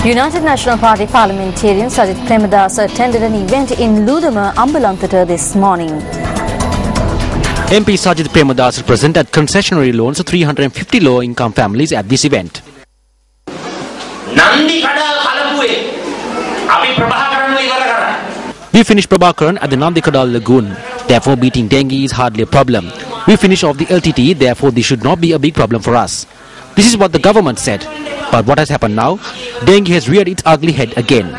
United National Party parliamentarian Sajith Premadasa attended an event in Ludama, Ambalantata this morning. MP Sajith Premadasa presented concessionary loans to 350 low-income families at this event. We finished Prabhakaran at the Nandikadal Lagoon. Therefore, beating dengue is hardly a problem. We finished off the LTT, therefore this should not be a big problem for us. This is what the government said. But what has happened now? Dengue has reared its ugly head again.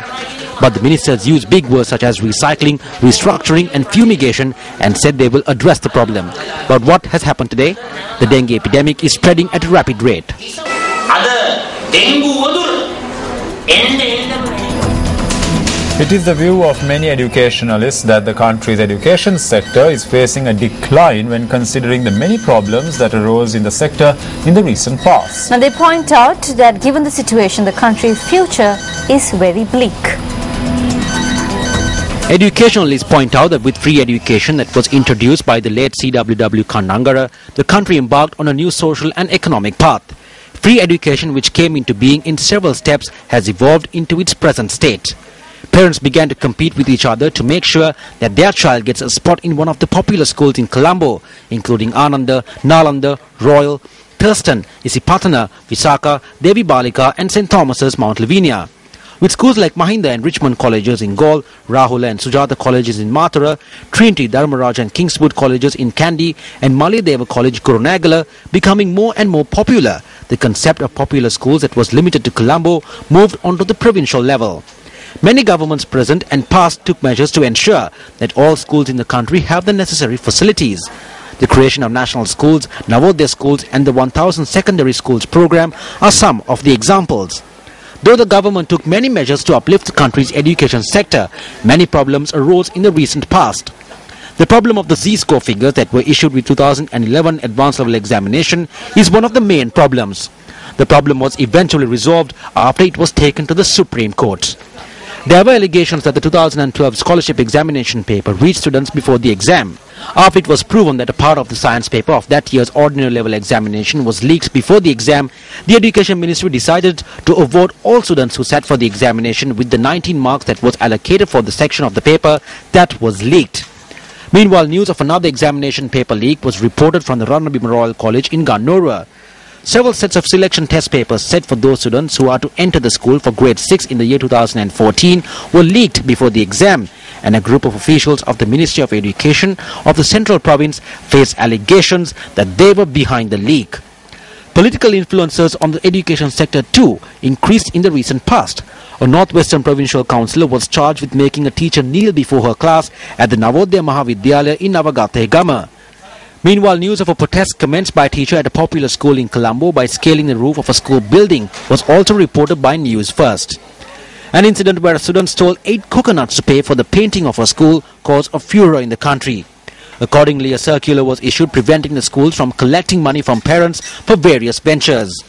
But the ministers used big words such as recycling, restructuring and fumigation and said they will address the problem. But what has happened today? The dengue epidemic is spreading at a rapid rate. It is the view of many educationalists that the country's education sector is facing a decline when considering the many problems that arose in the sector in the recent past. Now they point out that given the situation, the country's future is very bleak. Educationalists point out that with free education that was introduced by the late CWW Kandangara, the country embarked on a new social and economic path. Free education, which came into being in several steps, has evolved into its present state. Parents began to compete with each other to make sure that their child gets a spot in one of the popular schools in Colombo, including Ananda, Nalanda, Royal, Thurston, Isipatana, Visakha, Devi Balika and St. Thomas's, Mount Lavinia. With schools like Mahinda and Richmond colleges in Gaul, Rahula and Sujata colleges in Mathura, Trinity, Dharmaraj and Kingswood colleges in Kandy and Malayadeva College, Kurunegala becoming more and more popular, the concept of popular schools that was limited to Colombo moved onto the provincial level. Many governments present and past took measures to ensure that all schools in the country have the necessary facilities. The creation of national schools, Navodaya schools and the 1000 secondary schools program are some of the examples. Though the government took many measures to uplift the country's education sector, many problems arose in the recent past. The problem of the Z-score figures that were issued with 2011 advanced level examination is one of the main problems. The problem was eventually resolved after it was taken to the Supreme Court. There were allegations that the 2012 scholarship examination paper reached students before the exam. After it was proven that a part of the science paper of that year's ordinary level examination was leaked before the exam, the Education Ministry decided to award all students who sat for the examination with the 19 marks that was allocated for the section of the paper that was leaked. Meanwhile, news of another examination paper leak was reported from the Ranabima Royal College in Ganora. Several sets of selection test papers set for those students who are to enter the school for grade 6 in the year 2014 were leaked before the exam, and a group of officials of the Ministry of Education of the Central Province faced allegations that they were behind the leak. Political influences on the education sector too increased in the recent past. A Northwestern Provincial Councillor was charged with making a teacher kneel before her class at the Navodaya Mahavidyalaya in Navagate Gama. Meanwhile, news of a protest commenced by a teacher at a popular school in Colombo by scaling the roof of a school building was also reported by Newsfirst. An incident where a student stole 8 coconuts to pay for the painting of a school caused a furor in the country. Accordingly, a circular was issued preventing the schools from collecting money from parents for various ventures.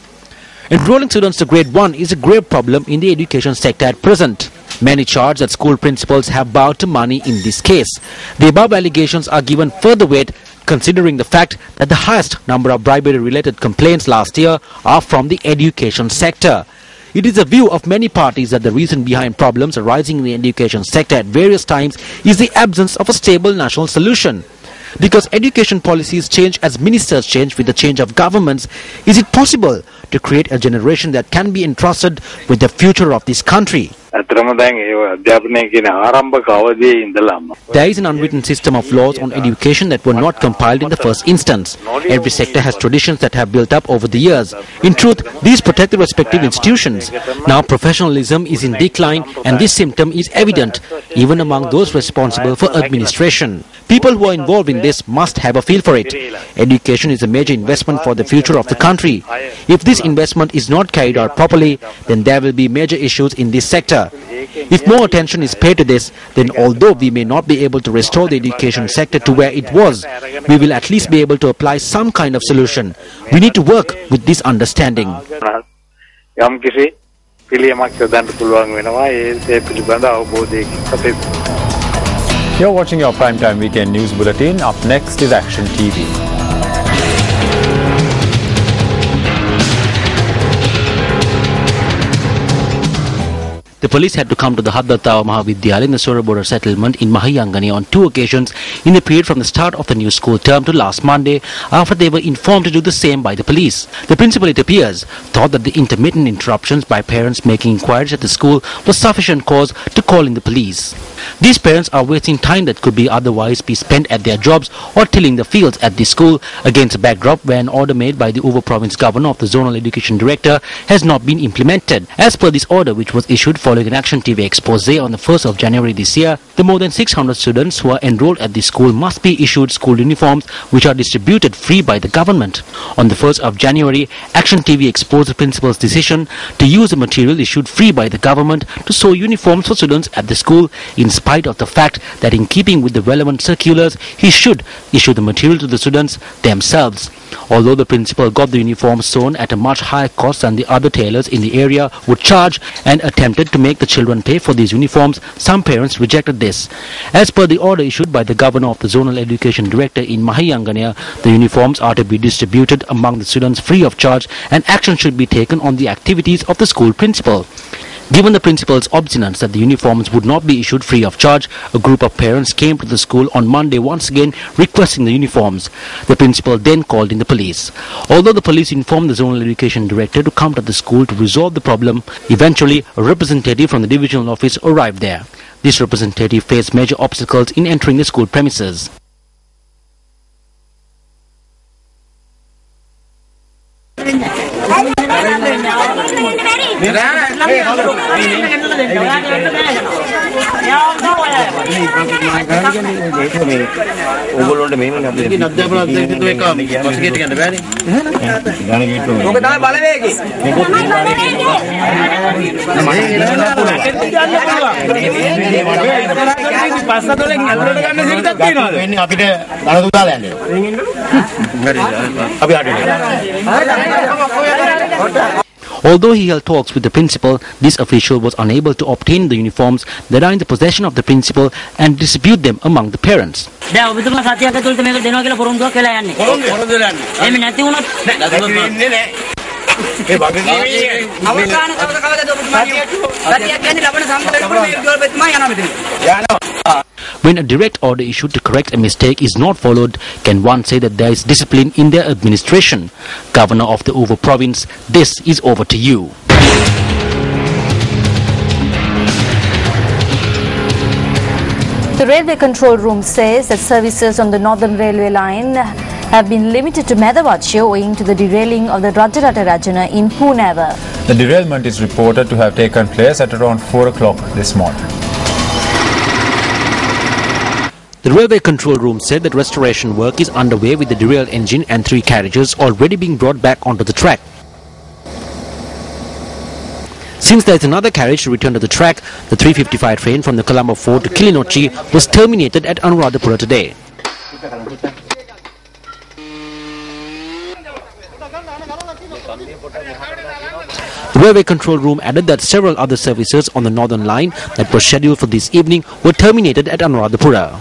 Enrolling students to grade 1 is a grave problem in the education sector at present. Many charge that school principals have bowed to money in this case. The above allegations are given further weight considering the fact that the highest number of bribery-related complaints last year are from the education sector. It is the view of many parties that the reason behind problems arising in the education sector at various times is the absence of a stable national solution. Because education policies change as ministers change with the change of governments, is it possible to create a generation that can be entrusted with the future of this country? There is an unwritten system of laws on education that were not compiled in the first instance. Every sector has traditions that have built up over the years. In truth, these protect the respective institutions. Now professionalism is in decline and this symptom is evident even among those responsible for administration. People who are involved in this must have a feel for it. Education is a major investment for the future of the country. If this investment is not carried out properly, then there will be major issues in this sector. If more attention is paid to this, then although we may not be able to restore the education sector to where it was, we will at least be able to apply some kind of solution. We need to work with this understanding. You're watching your Primetime Weekend News Bulletin. Up next is Action TV. The police had to come to the Haddathawa Mahavidyalaya in the Sorabora settlement in Mahayangani on 2 occasions in the period from the start of the new school term to last Monday, after they were informed to do the same by the police. The principal, it appears, thought that the intermittent interruptions by parents making inquiries at the school was sufficient cause to call in the police. These parents are wasting time that could be otherwise be spent at their jobs or tilling the fields at the school, against a backdrop where an order made by the Over Province Governor of the Zonal Education Director has not been implemented. As per this order, which was issued following an Action TV expose on the 1st of January this year, the more than 600 students who are enrolled at the school must be issued school uniforms which are distributed free by the government. On the 1st of January, Action TV exposed the principal's decision to use the material issued free by the government to sew uniforms for students at the school, in spite of the fact that in keeping with the relevant circulars, he should issue the material to the students themselves. Although the principal got the uniforms sewn at a much higher cost than the other tailors in the area would charge and attempted to make the children pay for these uniforms, some parents rejected this. As per the order issued by the Governor of the Zonal Education Director in Mahayangani, the uniforms are to be distributed among the students free of charge, and action should be taken on the activities of the school principal. Given the principal's obstinance that the uniforms would not be issued free of charge, a group of parents came to the school on Monday once again requesting the uniforms. The principal then called in the police. Although the police informed the Zonal Education Director to come to the school to resolve the problem, eventually a representative from the divisional office arrived there. This representative faced major obstacles in entering the school premises. Although he held talks with the principal, this official was unable to obtain the uniforms that are in the possession of the principal and distribute them among the parents. When a direct order issued to correct a mistake is not followed, can one say that there is discipline in their administration? Governor of the Over Province, this is over to you. The Railway Control Room says that services on the Northern Railway line have been limited to Medavachi owing to the derailing of the Rajarata Rajana in Poonavar. The derailment is reported to have taken place at around 4 o'clock this morning. The Railway Control Room said that restoration work is underway with the derailed engine and 3 carriages already being brought back onto the track. Since there is another carriage to return to the track, the 355 train from the Colombo Fort to Kilinochi was terminated at Anuradhapura today. The Railway Control Room added that several other services on the northern line that were scheduled for this evening were terminated at Anuradhapura.